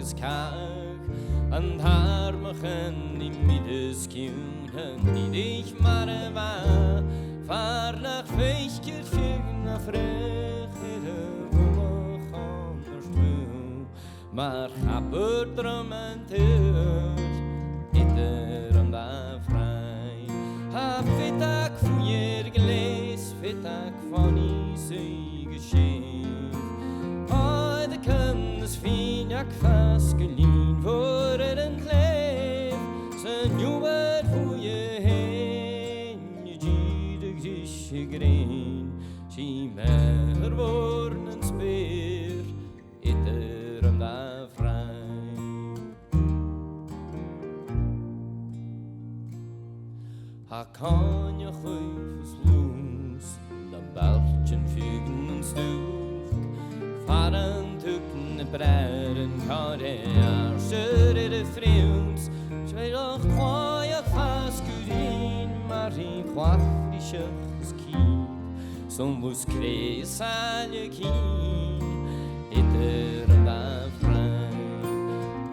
is kach an harmachen in middeskiunen die dich mare war far nach feichker fegen auf rechere wochen verstru maar happer drömmentur itter an da frei ha fitak fuer gles fitak von i sig geschehen ai de kundes finak fast gelien voor en kleef zijn nieuwe fuer heen je jede gische green sie mer worden speer itter an da frei ha kan je geufels loos dan beltjen fugen en stoek varen tukken de breiden karrière zure de vriends twee dag kwaai fast gudin maar in kwafrische ski som vos kreis alje kin itter an da frei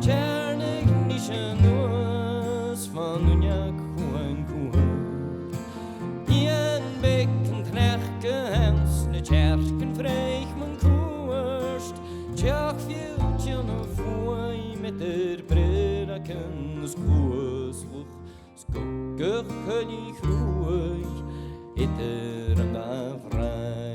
tjernig nische noos van unjak bekken trekke hens ne tjerken vreich men koerst tjak fjultje no foei met der bredaken skoesluch skokkig kunnig roei itter an da frei